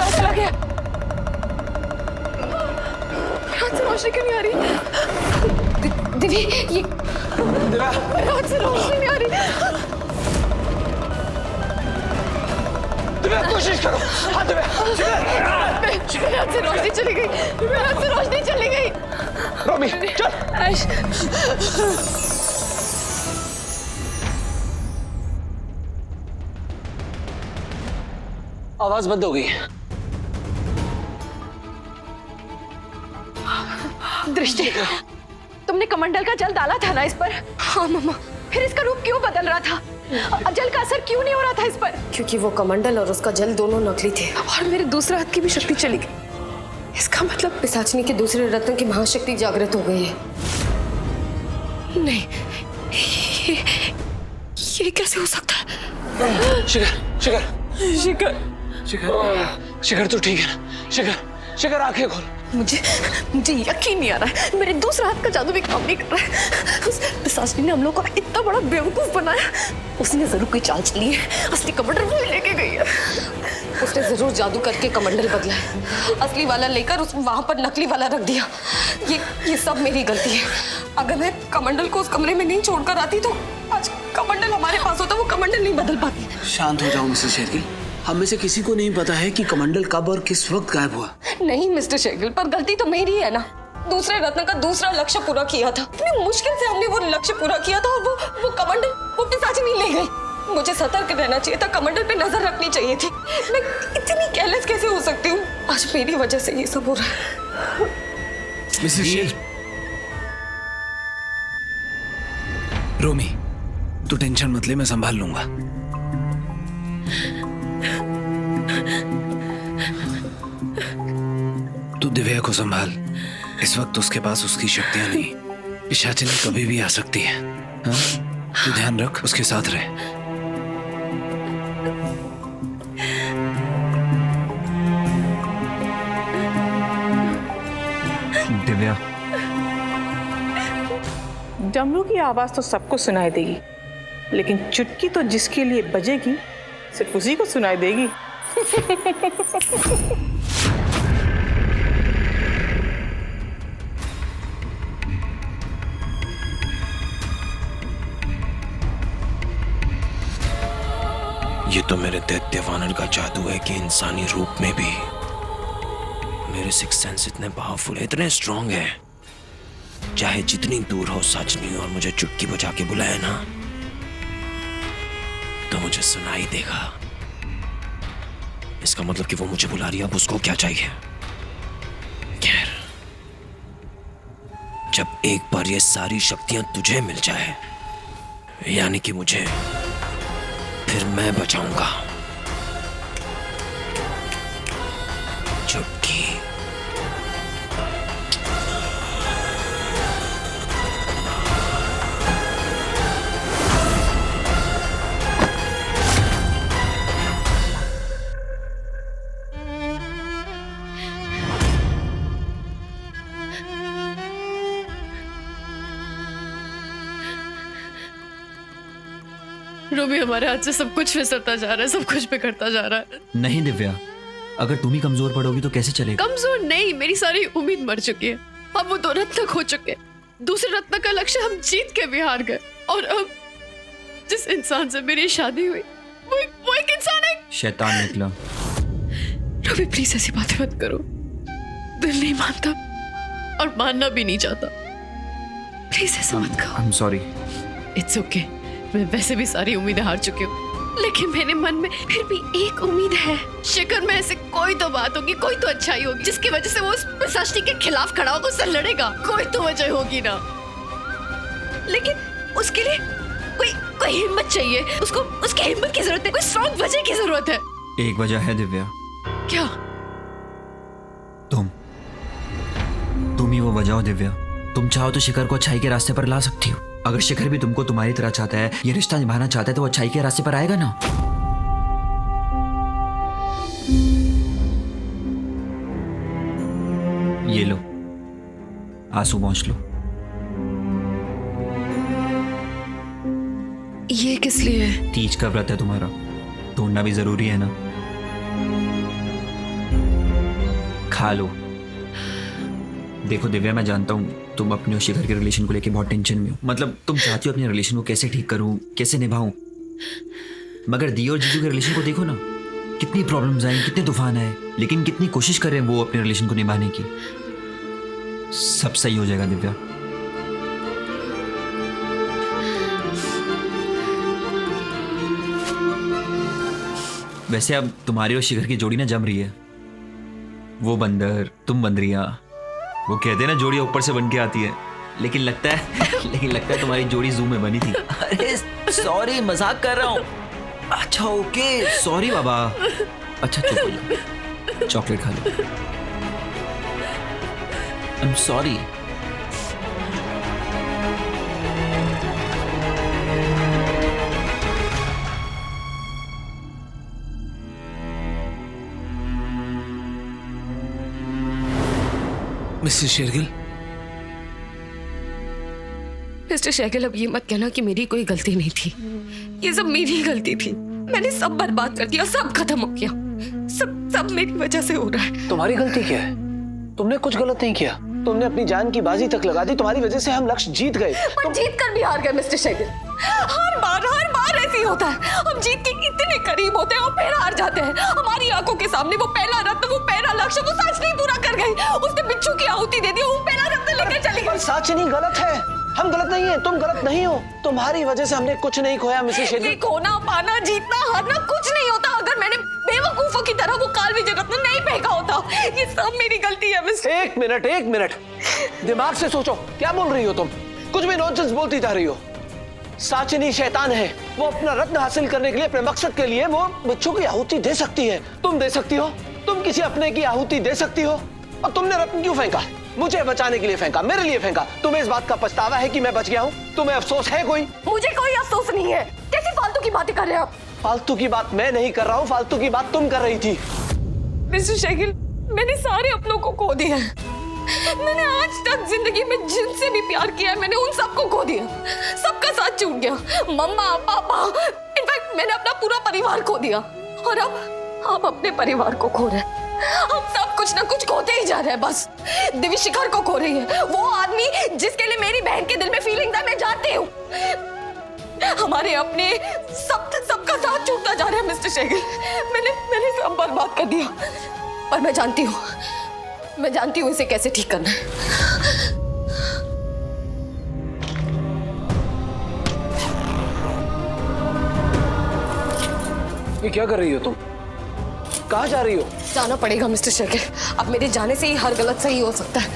चला गया। रात से रोशनी क्यों नहीं आ रही? दिव्य, ये रात से रोशनी नहीं आ रही। दिव्या कोशिश करो। हाँ दिव्या। रात से रोशनी चली गई। रात से रोशनी चली गई। रोमी चल। ऐश, आवाज बंद हो गई। दृष्टि, तुमने कमंडल का जल डाला था ना इस पर? हाँ मम्मा। फिर इसका रूप क्यों बदल रहा था? जल का असर क्यों नहीं हो रहा था इस पर? क्योंकि वो कमंडल और उसका जल दोनों नकली थे और मेरे दूसरे हाथ की भी शक्ति चली गई। इसका मतलब पिशाचिनी के दूसरे रत्न की महाशक्ति जागृत हो गई है। नहीं, ये कैसे हो सकता है? शिखर शिखर शिखर, शिखर शिखर तू ठीक है ना? शिखर शिखर आंखें खोल। मुझे यकीन नहीं आ रहा है, मेरे दूसरे हाथ का जादू भी काम नहीं कर रहा है। उस पिशाचिनी ने हम लोग को इतना बड़ा बेवकूफ बनाया। उसने जरूर कोई चाल चली है। असली कमंडल वो ही लेके गई है। उसने जरूर जादू करके कमंडल बदला है। असली वाला लेकर उस वहां पर नकली वाला रख दिया। ये सब मेरी गलती है। अगर मैं कमंडल को उस कमरे में नहीं छोड़कर आती तो आज कमंडल हमारे पास होता। वो कमंडल नहीं बदल पाती। शांत हो जाओ मिस्टर शेरगिल। हम में से किसी को नहीं पता है कि कमंडल कब और किस वक्त गायब हुआ। नहीं मिस्टर शेरगिल, पर गलती तो मेरी है ना। दूसरे रत्न का दूसरा लक्ष्य पूरा किया था। इतनी मुश्किल से हमने वो लक्ष्य पूरा किया था और वो कमंडल वो पिशाचिनी ले गई। मुझे सतर्क रहना चाहिए था, कमंडल पे नजर रखनी चाहिए थी। मैं इतनी केयरलेस कैसे हो सकती हूँ? आज मेरी वजह से ये सब हो रहा है। मिस्टर शेर, रोमी तू टेंशन मत ले, मैं संभाल लूंगा। तू दिव्या को संभाल। इस वक्त उसके पास उसकी शक्तियां नहीं। पिशाचिनी कभी भी आ सकती है। हाँ? तू ध्यान रख, उसके साथ रह। दिव्या, डमरू की आवाज तो सबको सुनाई देगी, लेकिन चुटकी तो जिसके लिए बजेगी सिर्फ उसी को सुनाई देगी। ये तो मेरे दैत्य वानर का जादू है कि इंसानी रूप में भी मेरे सिक्स सेंस इतने पावरफुल है, इतने स्ट्रांग है। चाहे जितनी दूर हो सजनी और मुझे चुटकी बजा के बुलाए ना, तो मुझे सुनाई देगा। इसका मतलब कि वो मुझे बुला रही है। अब उसको क्या चाहिए? खैर, जब एक बार ये सारी शक्तियां तुझे मिल जाए, यानी कि मुझे, फिर मैं बचाऊंगा चुटकी। रोमी, हमारे हाथ से सब कुछ फिसलता जा रहा है, सब कुछ बिगड़ता जा रहा है। नहीं दिव्या, अगर तुम ही कमजोर पड़ोगी तो कैसे चलेगा? कमजोर नहीं, मेरी सारी उम्मीद मर चुकी है। अब वो दो रत्न खो चुके। दूसरे रत्न का लक्ष्य हम जीत के भी हार गए। और अब जिस इंसान से मेरी शादी हुई वो एक इंसान है। शैतान निकला। रोमी प्लीज ऐसी बातें मत करो। दिल नहीं मानता और मानना भी नहीं चाहता। प्लीज ऐसा मत कहो। आई एम सॉरी। It's okay. मैं वैसे भी सारी उम्मीदें हार चुकी हूँ, लेकिन मेरे मन में फिर भी एक उम्मीद है। शिखर में ऐसे कोई तो बात होगी, कोई तो अच्छाई होगी जिसकी वजह से वो उस पिशाचिनी के खिलाफ खड़ा होकर उससे लड़ेगा। कोई तो वजह होगी ना। लेकिन उसके लिए कोई हिम्मत चाहिए। उसको उसकी हिम्मत की जरूरत है, कोई स्ट्रॉन्ग वजह की जरूरत है। एक वजह है दिव्या। क्या? तुम ही वो वजह हो दिव्या। तुम चाहो तो शिखर को अच्छाई के रास्ते पर ला सकती हो। अगर शिखर भी तुमको तुम्हारी तरह चाहता है, ये रिश्ता निभाना चाहता है, तो वो अच्छाई के रास्ते पर आएगा ना। ये लो, आंसू पहुंच लो। ये किस लिए है? तीज का व्रत है तुम्हारा, ढूंढना भी जरूरी है ना। खा लो। देखो दिव्या, मैं जानता हूँ तुम अपने और शिखर के रिलेशन को लेके बहुत टेंशन में हो। मतलब तुम चाहती हो अपने रिलेशन को कैसे ठीक करूं, कैसे निभाऊं, मगर दी और जीजू के रिलेशन को देखो ना, कितनी प्रॉब्लम्स आई, कितने तूफान आए, लेकिन कितनी कोशिश कर रहे हैं वो अपने रिलेशन को निभाने की। सब सही हो जाएगा दिव्या। वैसे अब तुम्हारी और शिखर की जोड़ी ना जम रही है। वो बंदर, तुम बंदरिया। वो कहते हैं ना जोड़ी ऊपर से बन के आती है, लेकिन लगता है तुम्हारी जोड़ी जू में बनी थी। अरे सॉरी, मजाक कर रहा हूँ। अच्छा ओके, सॉरी बाबा। अच्छा चुप हो जाओ, चॉकलेट खा लो। I am sorry. Mrs Shergill, Mr Shergill, अब ये मत कहना कि मेरी कोई गलती नहीं थी। ये सब मेरी गलती थी। मैंने सब बर्बाद कर दिया, सब खत्म हो गया। सब मेरी वजह से हो रहा है। तुम्हारी गलती क्या है? तुमने कुछ गलत नहीं किया। तुमने अपनी जान की बाजी तक लगा दी। तुम्हारी वजह से हम लक्ष्य जीत गए। पर जीत कर भी हार गए मिस्टर शेरगिल। हर बार ऐसे ही होता है। हम जीत के इतने करीब होते हैं और फिर हार जाते हैं। हमारी आंखों के सामने वो पहला रत्न, वो पहला लक्ष्य, वो सच नहीं पूरा कर गई। उसने बिच्छू की आहुति दे दी, वो पहला रत्न लेकर चली गई। साचिनी गलत है, हम गलत नहीं है, तुम गलत नहीं हो। तुम्हारी वजह से हमने कुछ नहीं खोया मिसेस शेरगिल। खोना पाना, जीतना हारना कुछ नहीं होता। अगर मैंने बेवकूफों की तरह वो काल विजय रत्न नहीं फेंका होता, ये सब मेरी गलती है मिस्टर। एक मिनट, दिमाग से सोचो, क्या बोल रही हो तुम? कुछ भी नॉनसेंस बोलती जा रही हो। साचिनी शैतान है। वो अपना रत्न हासिल करने के लिए, अपने मकसद के लिए वो बच्चों की आहुति दे सकती है। तुम दे सकती हो? तुम किसी अपने की आहुति दे सकती हो? और तुमने रत्न क्यों फेंका? मुझे बचाने के लिए फेंका, मेरे लिए फेंका। तुम्हें इस बात का पछतावा है कि मैं बच गया हूँ? तुम्हें अफसोस है कोई? मुझे कोई अफसोस नहीं है। कैसी फालतू की बातें कर रहे हैं आप? फालतू की बात मैं नहीं कर रहा हूँ, फालतू की बात तुम कर रही थी। मिस्टर शेरगिल, मैंने सारे अपनों को खो दिया है। मैंने आज तक जिंदगी में जिनसे भी प्यार किया है, मैंने उन सबको खो दिया। सबका साथ छूट गया। मम्मा, पापा, इनफैक्ट मैंने अपना पूरा परिवार खो दिया। और अब आप अपने परिवार को खो रहे हैं। हम सब कुछ ना कुछ खोते ही जा रहे हैं। बस दिव्य शिखर को खो रही है, वो आदमी जिसके लिए मेरी बहन के दिल में फीलिंग था, मैं जानती हूँ। हमारे अपने सबका साथ छूटता जा रहा है मिस्टर शेरगिल। मैंने सब बर्बाद कर दिया। पर मैं जानती हूँ इसे कैसे ठीक करना है। ये क्या कर रही हो तुम? कहाँ जा रही हो? जाना पड़ेगा मिस्टर शेरगिल। अब मेरे जाने से ही हर गलत सही हो सकता है।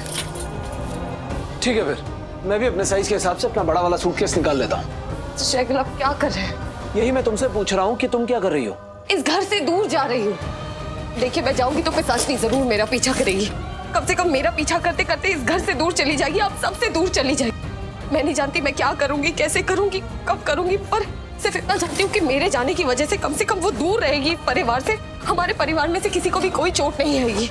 ठीक है, फिर मैं भी अपने साइज के हिसाब से अपना बड़ा वाला सूटकेस निकाल लेता हूँ। शेरगिल, आप क्या कर रहे हैं? यही मैं तुमसे पूछ रहा हूँ कि तुम क्या कर रही हो? इस घर से दूर जा रही हूँ। देखिए, मैं जाऊंगी तो पिशाचनी जरूर मेरा पीछा करेगी। कम से कम मेरा पीछा करते करते इस घर से दूर चली जाएगी। आप सबसे दूर चली जाएगी। मैं नहीं जानती मैं क्या करूंगी, कैसे करूंगी, कब करूंगी, पर सिर्फ इतना जानती हूँ कि मेरे जाने की वजह से कम वो दूर रहेगी परिवार से। हमारे परिवार में से किसी को भी कोई चोट नहीं आएगी।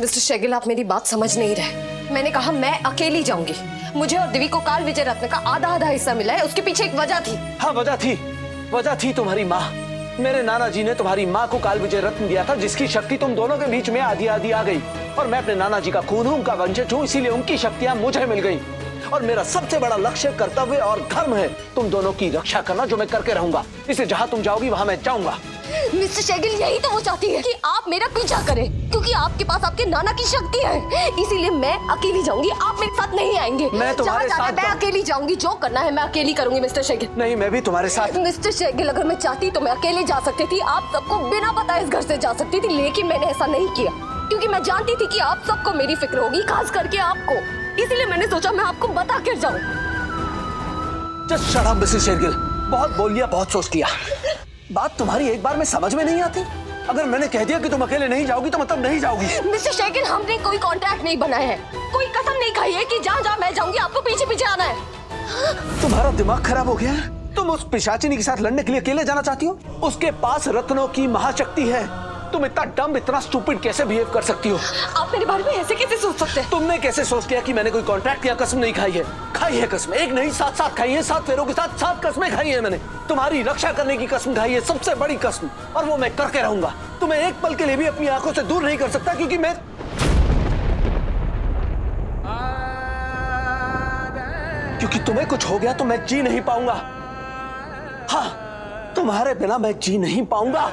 मिस्टर शेरगिल, आप मेरी बात समझ नहीं रहे। मैंने कहा मैं अकेली जाऊंगी। मुझे और दिव्य को काल विजय रत्न का आधा हिस्सा मिला है। उसके पीछे एक वजह थी। हाँ, वजह थी तुम्हारी माँ। मेरे नाना जी ने तुम्हारी माँ को काल विजय रत्न दिया था, जिसकी शक्ति तुम दोनों के बीच में आधी आधी आ गई। और मैं अपने नाना जी का खून हूँ, उनका वंशज हूँ, इसीलिए उनकी शक्तियाँ मुझे मिल गई। और मेरा सबसे बड़ा लक्ष्य, कर्तव्य और धर्म है तुम दोनों की रक्षा करना, जो मैं करके रहूंगा। इसलिए जहाँ तुम जाओगी वहाँ मैं जाऊंगा। मिस्टर शेरगिल, यही तो वो चाहती है कि आप मेरा पीछा करें, क्योंकि आपके पास आपके नाना की शक्ति है। इसीलिए मैं अकेली जाऊंगी, आप मेरे साथ नहीं आएंगे। मैं तुम्हारे साथ मैं अकेली जाऊंगी। जो करना है मैं अकेली करूंगी मिस्टर शेरगिल। नहीं, मैं भी तुम्हारे साथ। मिस्टर शेरगिल, अगर मैं चाहती तो मैं अकेले जा सकती थी। आप सबको बिना बताए इस घर से जा सकती थी, लेकिन मैंने ऐसा नहीं किया, क्योंकि मैं जानती थी कि आप सबको मेरी फिक्र होगी, खास करके आपको। इसीलिए मैंने सोचा मैं आपको बता कर जाऊं। Just shut up Mrs Shergill. बहुत बोल लिया, बहुत सोच लिया। बात तुम्हारी एक बार में समझ में नहीं आती। अगर मैंने कह दिया कि तुम अकेले नहीं जाओगी तो मतलब नहीं जाओगी। मिस्टर शेरगिल, हमने कोई कॉन्ट्रैक्ट नहीं बनाया है, कोई कसम नहीं खाई है कि जहाँ जहाँ मैं जाऊंगी आपको पीछे पीछे आना है। तुम्हारा दिमाग खराब हो गया है? तुम उस पिशाचिनी के साथ लड़ने के लिए अकेले जाना चाहती हो? उसके पास रत्नों की महाशक्ति है। तुम इतना डम, इतना स्टूपिड कैसे बिहेव कर सकती हो? आप मेरे बारे में ऐसे कैसे सोच सकते हैं? तुमने कैसे सोच लिया कि मैंने कोई कॉन्ट्रैक्ट या कसम नहीं खाई है? खाई है कसम, एक नहीं 7 खाई है, 7 फेरों के साथ 7 कसमें खाई है मैंने। तुम्हारी रक्षा करने की कसम खाई है, सबसे बड़ी कसम, और वो मैं करके रहूंगा। तुम्हें एक पल के लिए भी अपनी आंखों से दूर नहीं कर सकता, क्योंकि तुम्हें कुछ हो गया तो मैं जी नहीं पाऊंगा। हाँ, तुम्हारे बिना मैं जी नहीं पाऊंगा।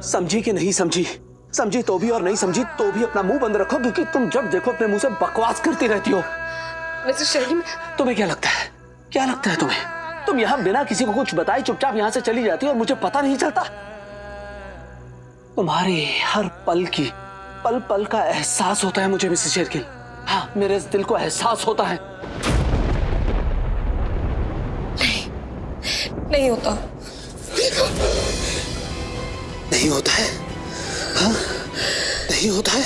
समझी कि नहीं समझी? समझी तो भी और नहीं समझी तो भी अपना मुंह बंद रखो, क्योंकि तुम जब देखो अपने मुंह से बकवास करती रहती हो। मिस्टर शर्मा, तुम्हें क्या लगता है? क्या लगता है तुम्हें? तुम यहाँ बिना किसी को कुछ बताए चुपचाप यहाँ से चली जाती हो और मुझे पता नहीं चलता? तुम्हारे हर पल की पल पल का एहसास होता है मुझे मिसेस शेरगिल। हाँ, मेरे इस दिल को एहसास होता है। नहीं होता। नहीं होता है? हाँ? नहीं होता है?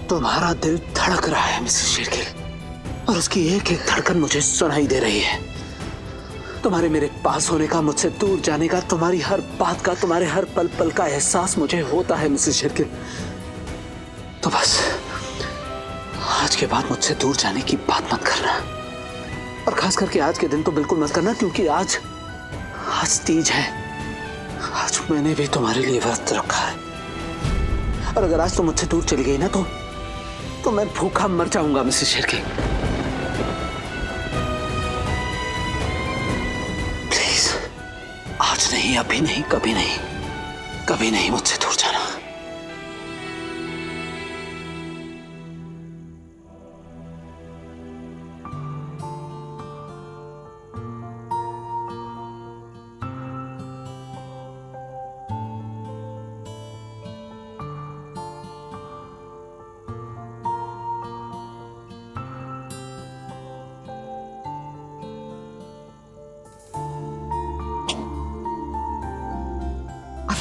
तुम्हारा दिल धड़क रहा है मिसेस शेरगिल, और उसकी एक एक धड़कन मुझे सुनाई दे रही है। तुम्हारे मेरे पास होने का, मुझसे दूर जाने का, तुम्हारी हर बात का, तुम्हारे हर पल पल का एहसास मुझे होता है मिसेस शेरगिल। तो बस आज के बाद मुझसे दूर जाने की बात मत करना, और खास करके आज के दिन तो बिल्कुल मत करना, क्योंकि आज तीज है। आज मैंने भी तुम्हारे लिए व्रत रखा है, और अगर आज तुम मुझसे दूर चली गई ना तो मैं भूखा मर जाऊंगा मिसेस शेरगिल। प्लीज, आज नहीं, अभी नहीं, कभी नहीं, कभी नहीं मुझसे दूर जाना।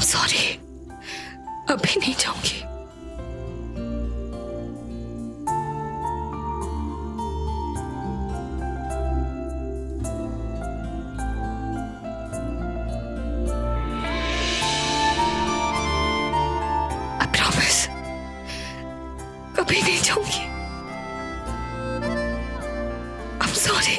सॉरी, अभी नहीं जाऊंगी। I promise, कभी नहीं जाऊंगी। I'm sorry.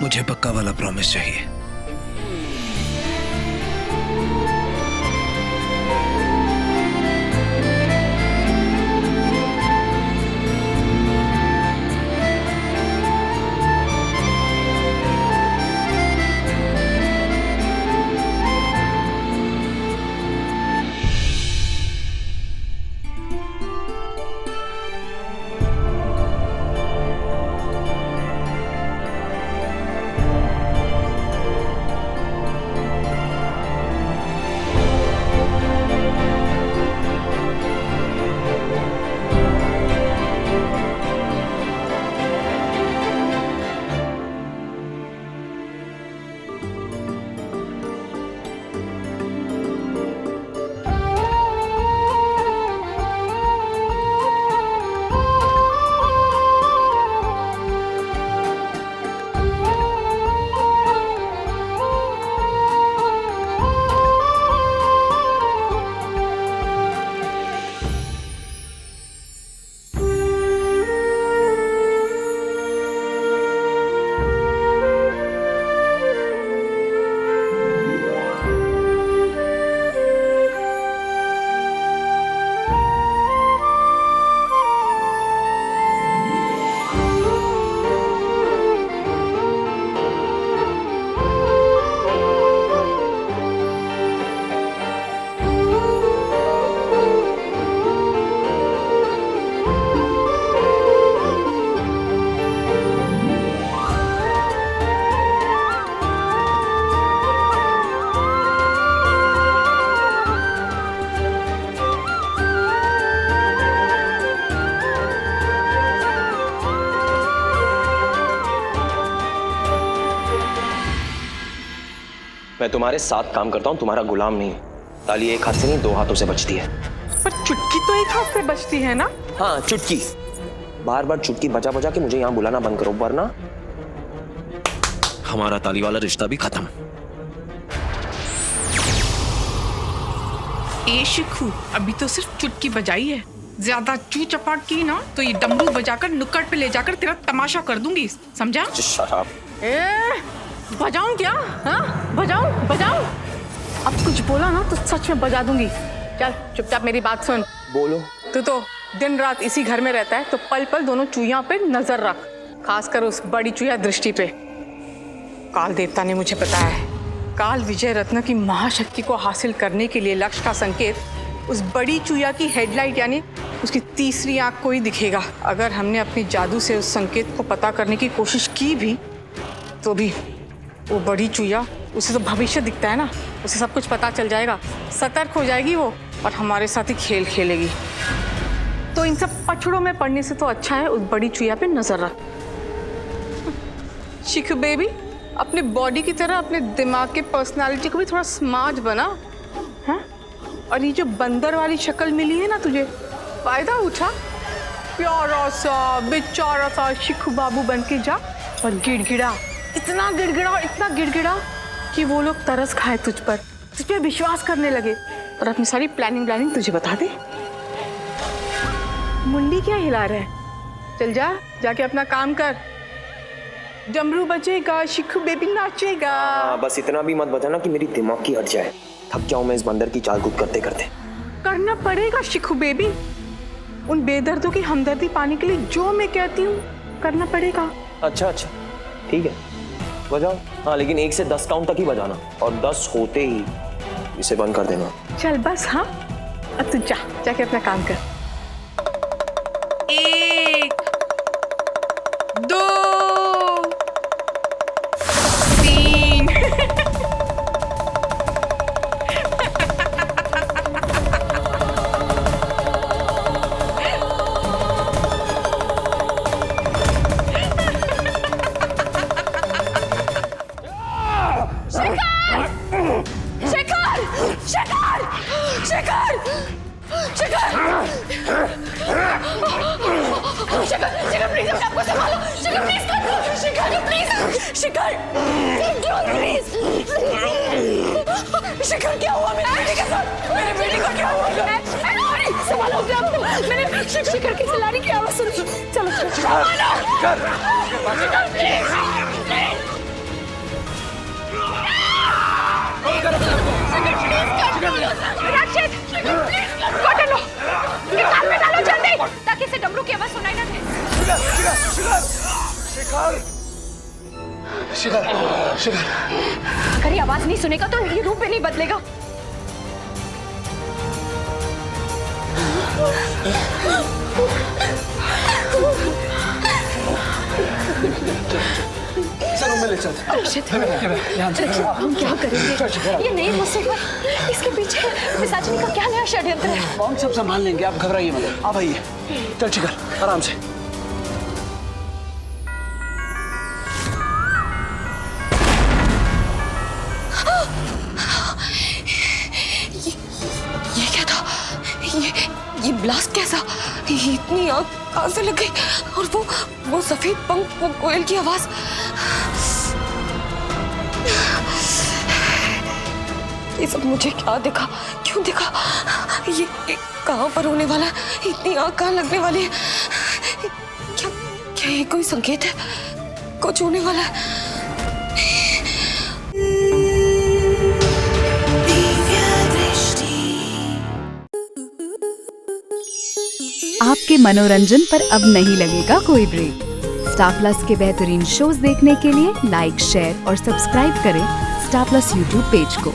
मुझे पक्का वाला प्रॉमिस चाहिए। मैं तुम्हारे साथ काम करता हूं, तुम्हारा गुलाम नहीं। ताली एक हाथ से नहीं 2 हाथों से बजती है। पर चुटकी तो एक हाथ से बजती है ना? हाँ चुटकी, बार बार चुटकी बजा बजा के मुझे यहाँ बुलाना बंद करो, वरना हमारा ताली वाला रिश्ता भी खत्म। ए शिखू, अभी तो सिर्फ चुटकी बजाई है, ज्यादा चू चपाट की ना तो ये डमरू बजाकर नुक्कड़ पे ले जाकर तेरा तमाशा कर दूंगी, समझा? शराब। बजाऊं क्या? हाँ बजाऊं? अब कुछ बोला ना तो सच में बजा दूंगी। चल चुपचाप मेरी बात सुन। बोलो। तू तो दिन रात इसी घर में रहता है, तो पल पल दोनों चूहिया पे नजर रख, खासकर उस बड़ी चूहिया दृष्टि पे। काल देवता ने मुझे बताया है, काल विजय रत्न की महाशक्ति को हासिल करने के लिए लक्ष्य का संकेत उस बड़ी चूहिया की हेडलाइट यानी उसकी तीसरी आंख को ही दिखेगा। अगर हमने अपनी जादू से उस संकेत को पता करने की कोशिश की भी तो भी वो बड़ी चूहिया, उसे तो भविष्य दिखता है ना, उसे सब कुछ पता चल जाएगा, सतर्क हो जाएगी वो और हमारे साथ ही खेल खेलेगी। तो इन सब पछड़ों में पड़ने से तो अच्छा है उस बड़ी चूहिया पे नजर रख। शिखू बेबी, अपने बॉडी की तरह अपने दिमाग की पर्सनालिटी को भी थोड़ा स्मार्ट बना, हैं? और ये जो बंदर वाली शक्ल मिली है ना तुझे, फायदा उठा, प्यारा सा बेचारा सा शिखू बाबू बन के जा और गिड़गिड़ा, इतना गिड़गिड़ा कि वो लोग तरस खाए तुझ पे विश्वास करने लगे और अपनी सारी प्लानिंग तुझे बता दे। मुंडी क्या हिला रहा है? चल जाके अपना काम कर। डमरू बजेगा, शिखू बेबी नाचेगा। बस इतना भी मत बजाना कि मेरी दिमाग की हट जाए, थक जाऊं मैं इस बंदर की चाल कूद करते करते। करना पड़ेगा शिखू बेबी, उन बेदर्दों की हमदर्दी पाने के लिए जो मैं कहती हूँ करना पड़ेगा। अच्छा ठीक है, बजाओ। हाँ लेकिन 1 से 10 काउंट तक ही बजाना और 10 होते ही इसे बंद कर देना। चल बस। हाँ अब तू जाके अपना काम कर। 1 2 3 शिखर क्या हुआ मेरे बेटे के साथ? मेरे बेटे को क्या हुआ? संभालो अपने आप को। मैंने शिखर की चिल्लाने की आवाज सुनी। चलो ताकि इसे डमरू की आवाज सुनाई ना दे। शिखर अगर ये आवाज नहीं सुनेगा तो ये रूप भी नहीं बदलेगा। हम क्या करेंगे? ये नहीं हो सकता। इसके पीछे पिशाचिनी का क्या नया षड्यंत्र है? हम सब संभाल लेंगे, आप घबराइए मत। आप आइए, चल शिखर आराम से। ये क्या था? ये ब्लास्ट कैसा? इतनी आग कहां से लग गई? और वो सफेद पंख, वो कोयल की आवाज। ये सब मुझे क्या दिखा? क्यों दिखा? ये कहां पर होने वाला है? इतनी आग कहां लगने वाली है? क्या ये कोई संकेत है? कुछ होने वाला है? आपके मनोरंजन पर अब नहीं लगेगा कोई ब्रेक। स्टार प्लस के बेहतरीन शोज देखने के लिए लाइक, शेयर और सब्सक्राइब करें स्टार प्लस यूट्यूब पेज को।